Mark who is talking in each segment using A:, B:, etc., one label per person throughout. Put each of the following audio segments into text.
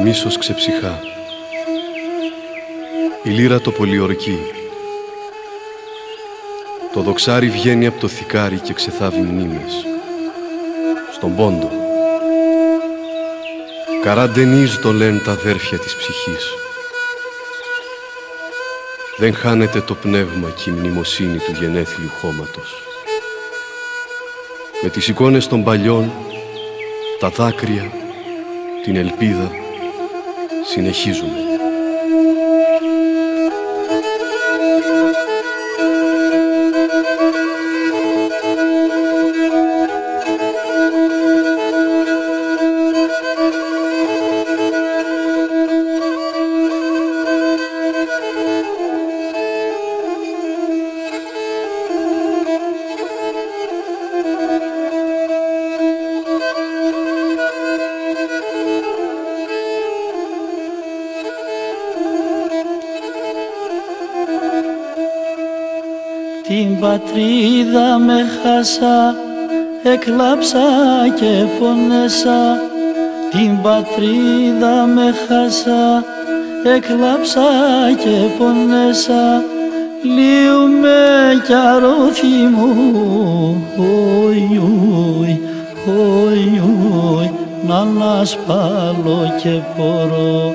A: μίσος ξεψυχά. Η λύρα το πολιορκεί. Το δοξάρι βγαίνει από το θικάρι και ξεθάβει μνήμες. Στον πόντο. Καραντενίζ το λένε τα αδέρφια της ψυχής. Δεν χάνεται το πνεύμα και η μνημοσύνη του γενέθλιου χώματος. Με τις εικόνες των παλιών, τα δάκρυα, την ελπίδα, συνεχίζουμε.
B: Την πατρίδα με χάσα, εκλάψα και πονέσα. Την πατρίδα με χάσα, εκλάψα και πονέσα. Λύουμε κι αρώθη μου, χοι, χοι, να ανασπάλω και πορώ.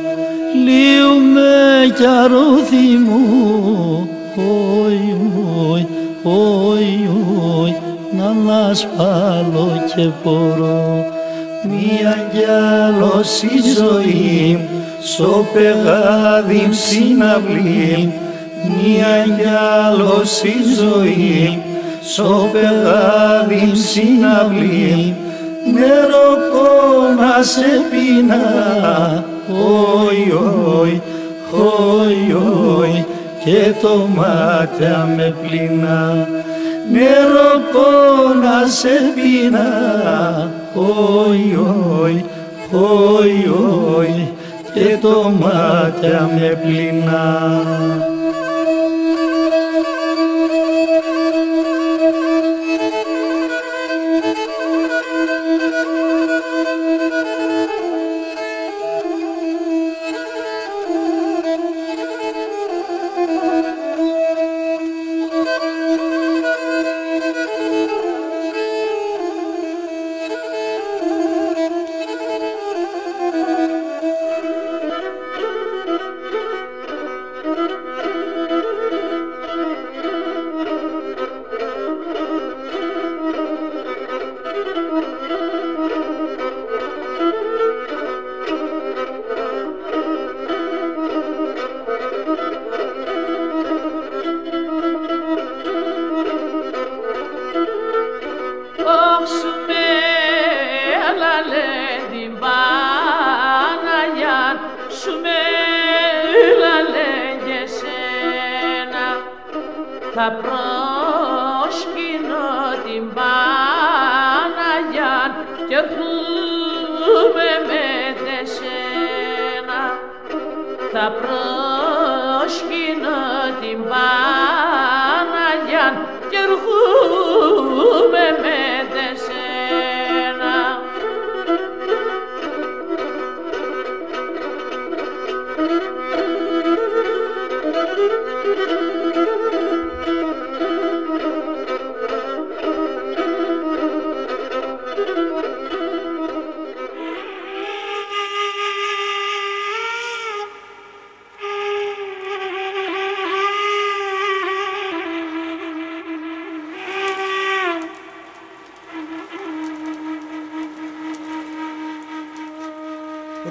B: Λύουμε κι αρώθη μου, χοι, να ανασπάλω και πορώ. Μια κι άλλος η ζωή, στο πεγάδι συναυλή. Μια κι άλλος η ζωή, στο πεγάδι συναυλή. Νερό πόνα σε πίνα, χοι, χοι, και το μάτια με πλήνα. Νερό πόνα σε πίνα, χοι, χοι, και το μάτια με πλήνα.
C: Θα προσκυνώ την Παναγιά κι έρχομαι με τεσένα. Θα προσκυνώ την Παναγιά κι έρχομαι με τεσένα.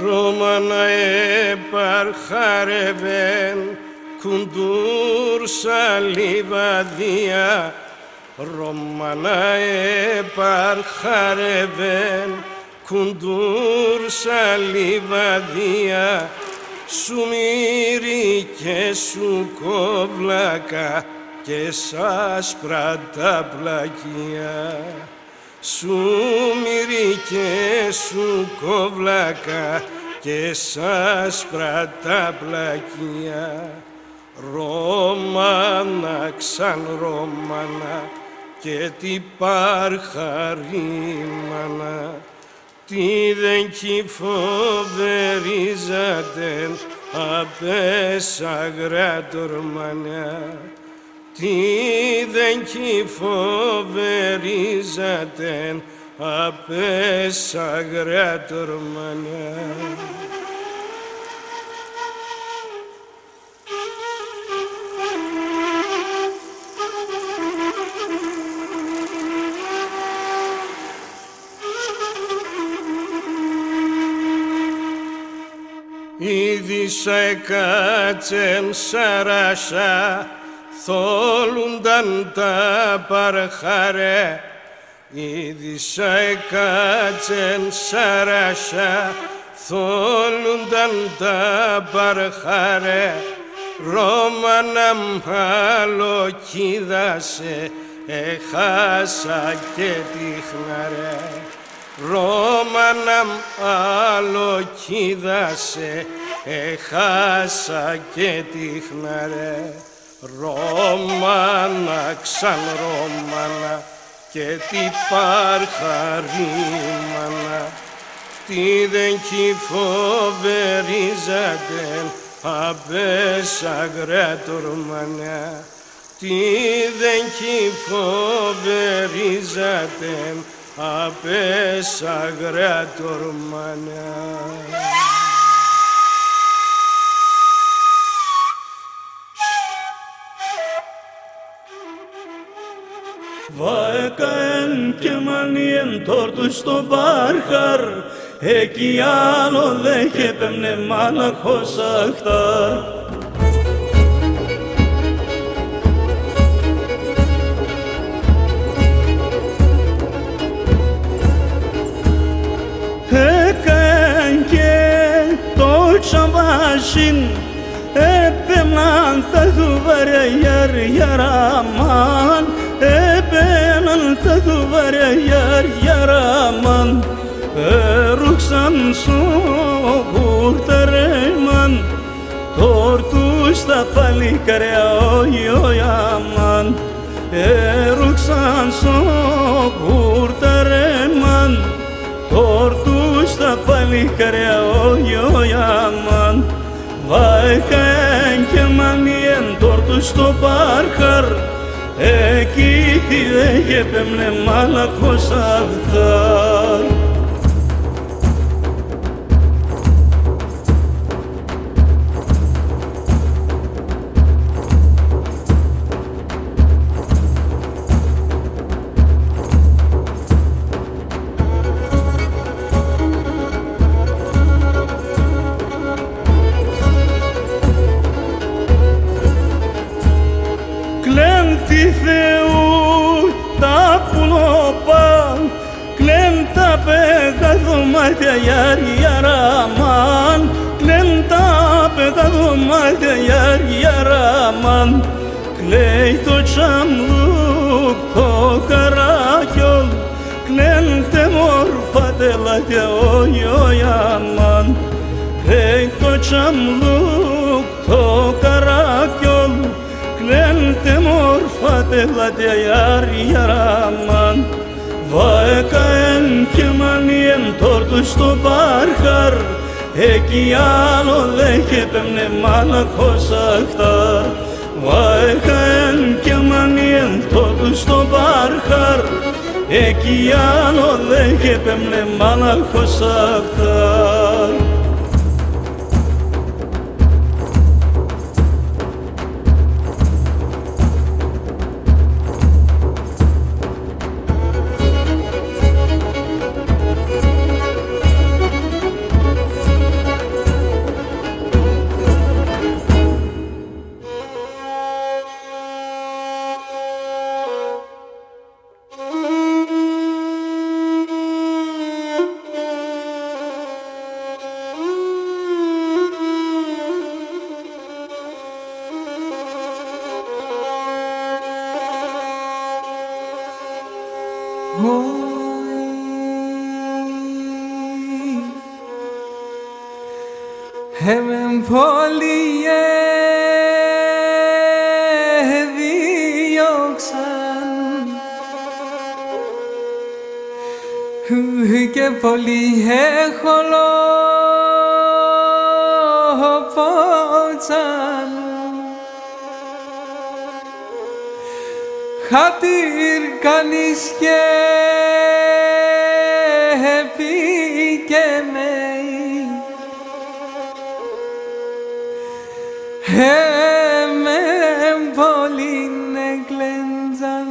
D: Romana επαρχαρεύεν κουντούρ σαλιβαδία. Romana επαρχαρεύεν κουντούρ σαλιβαδία. Σου μύρι και σου κόβλακα και σάσπρα τα πλακιά. Σου μυρί και σου κόβλακα και σάσπρα τα πλακιά. Ρώμανα ξαν Ρώμανα και τι παρχαρίμανα. τι δεν κι φοβερίζατε απέσαγρα τορμανιά, τι δεν κι φοβερίζατε απέσαγρα τορμανιά. Είδησα εκάτσεν σαράσα, θόλουνταν τα παρχαρέ. Είδησα εκάτσεν σαράσα, θόλουνταν τα παρχαρέ. Ρώμανα μαλοκίδασε, έχασα και τύχναρε. Ρώμανα αλοκίδασε, έχασα και τύχναρε. Ρώμανα ξαν Ρώμανα και τι παρχαρίμανα, τι δεν κι φοβερίζατε απέσαγρα τορμανιά, τι δεν κι φοβερίζατε απέσαγρα τορμανιά.
B: Βαεκαέν και μανιέν τόρτου στο Μπάρχαρ, εκεί άλλο δε χέπεμνε μάναχος αχτάρ. Εκαέν και το τσαμπάσιν, έπαιναν τα δουβαριά γιαραμάν, έπαιναν τα δουβαριά γιαραμάν, έρουξαν στο κουρταρέμαν, τόρτους τα παλικαριά ογιαμάν, έρουξαν στο κουρταρέμαν, τόρτους τα παλικαριά ογιαμάν. Βαεκαέν και μανιέν τόρτους στο Μπάρχαρ, εκεί τι δε χέπεμνε μάλαχος αχτάρ. Κλέντη Θεού τα πουλοπά, κλέν τα πέκα δωμάτια γιαραμάν, κλέν τα πέκα δωμάτια γιαραμάν, κλαίει το τσαμλούκ το καράκιολ, κλέν τε μόρφα τελάτια ογιαμάν, κλαίει το τσαμλούκ το καράκιολ, κλέν τε μόρφα τελάτια γιαραμάν. Βαεκαέν και μανιέν τόρτους στο Μπάρχαρ, εκεί άλλο δε χέπεμνε μάλαχος αχτάρ. Βαεκαέν και μανιέν τόρτους στο Μπάρχαρ, εκεί άλλο δε χέπεμνε μάλαχος αχτάρ.
E: Εμεν πολιέ διώξαν, και πολύ έχολο ποτσαν χατήρ κανείς και επικεμέει με πολύ νεκλέντζαν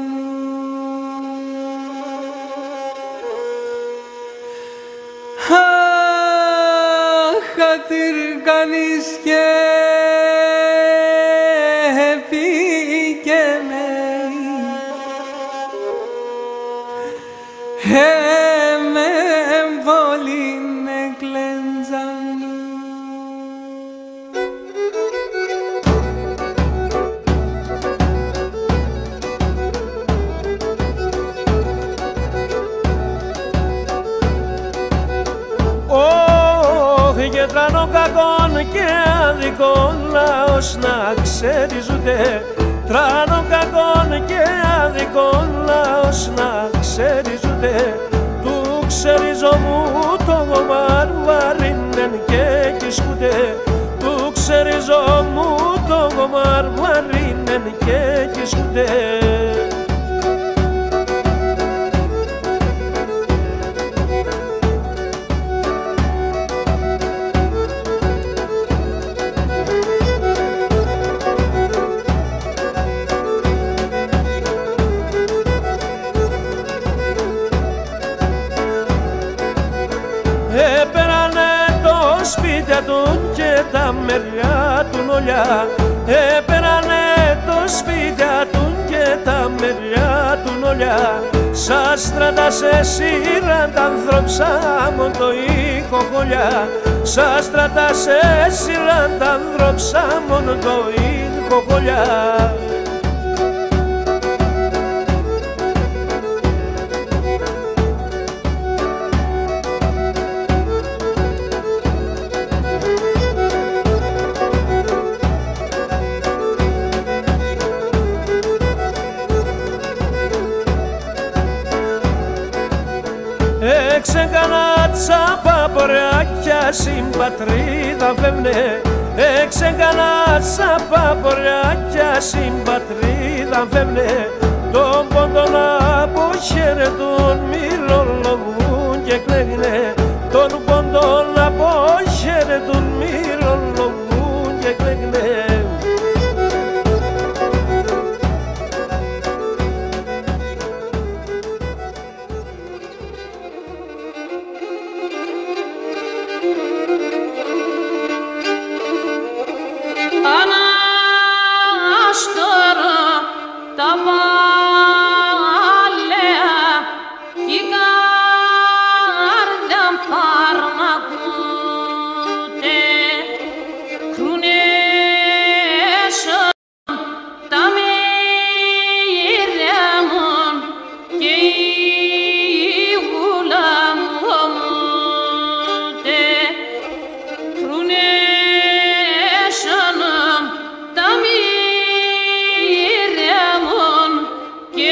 E: χατήρ κανείς και επικεμέει με πολύ νεκλέντζαν
F: και τρανό κακόν και αδικών λαός να ξέρεις ούτε τρανό κακόν και αδικών λαός να ξέρεις ούτε του ξεριζόμου το μαρμαρίνεν και κισκούτε του ξεριζόμου το μαρμαρίνεν και κισκούτε. Έπαιρανε το σπίτια του και τα μεριά του νολιά. Έπαιρανε το σπίτια του και τα μεριά του νολιά. Σας στρατάσε σειράντα ανθρωψάμον το ήχο χολιά. Σας στρατάσε σειράντα ανθρωψάμον το ήχο χολιά. Έξεγανα τσάπα πορεάκια συμπατρίδα φεύγνε. Έξεγανα τσάπα πορεάκια συμπατρίδα φεύγνε. Τον πόντο να αποχαιρετούν μυρολογούν και κλαίγνε. Τον πόντο να αποχαιρετούν μυρολογούν και κλαίγνε.
C: Ανάστορα τα παλαιά η καρδιά φαρμακούται κρουνέσαν τα μύρια μου και η γουλά μου ομούται κρουνέσαν τα μύρια μου και η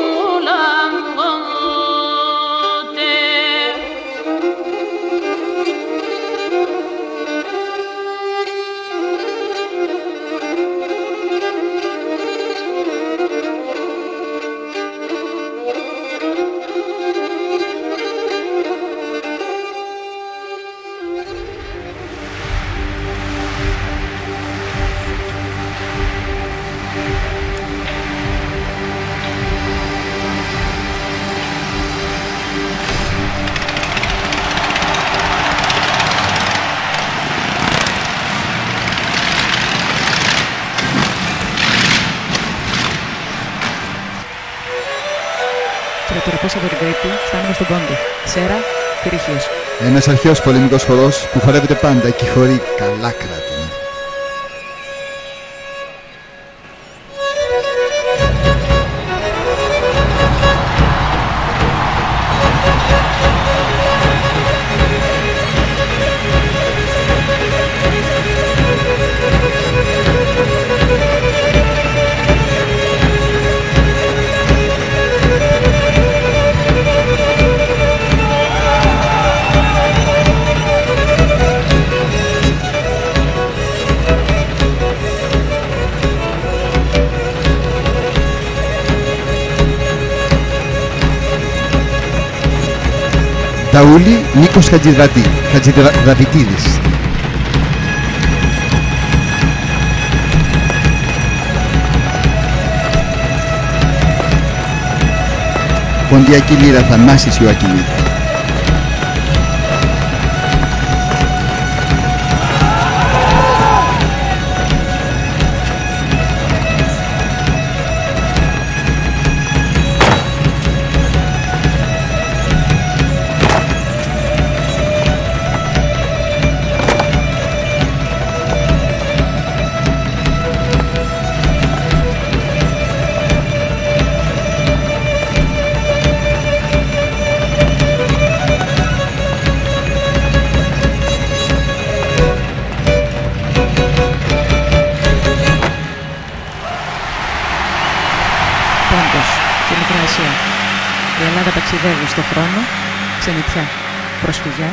C: γουλά μου ομούται.
G: Στρατιωτικός από την Κρήτη, φτάνουμε στον Πόντο. Ξέρα, Πυριχίος.
H: Ένας αρχαίος πολεμικός χορός που χορεύεται πάντα και χωρεί καλά κράτη. Ταούλη Νίκος Χατζηδαβιτίδης. Ποντιακή λύρα Θανάσης Ιωακιμίδη.
G: Και Μικρά Ασία. Η Ελλάδα ταξιδεύει στον χρόνο, ξενιτιά, προσφυγιά.